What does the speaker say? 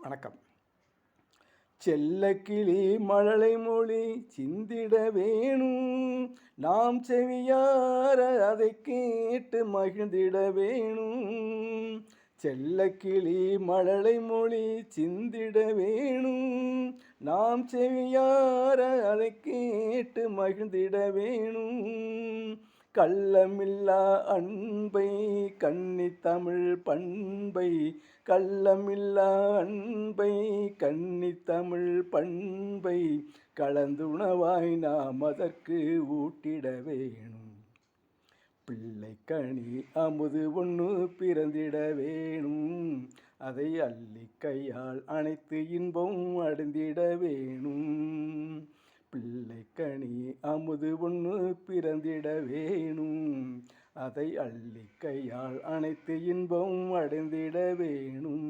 வணக்கம். செல்லக்கிளி மழலை மொழி சிந்திட வேணும், நாம் செவியார அதை கேட்டு மகிழ்ந்திட வேணும். செல்லக்கிளி மழலை மொழி சிந்திட வேணும், நாம் செவியார அதை கேட்டு மகிழ்ந்திட வேணும். கள்ளமில்லா அன்பை கன்னித் தமிழ் பண்பை, கள்ளமில்லா அன்பை கன்னித் தமிழ் பண்பை கலந்துணவாய் நாம் அதற்கு ஊட்டிட வேணும். பிள்ளைக்கனி அமுது ஒன்று பிறந்திட வேணும், அதை அள்ளி கையால் அனைத்து இன்பம் அடைந்திட வேணும். பிள்ளைக்கனி அமுது ஒன்று பிறந்திட வேணும், அதை அள்ளி கையால் அனைத்து இன்பம் அடைந்திட வேணும்.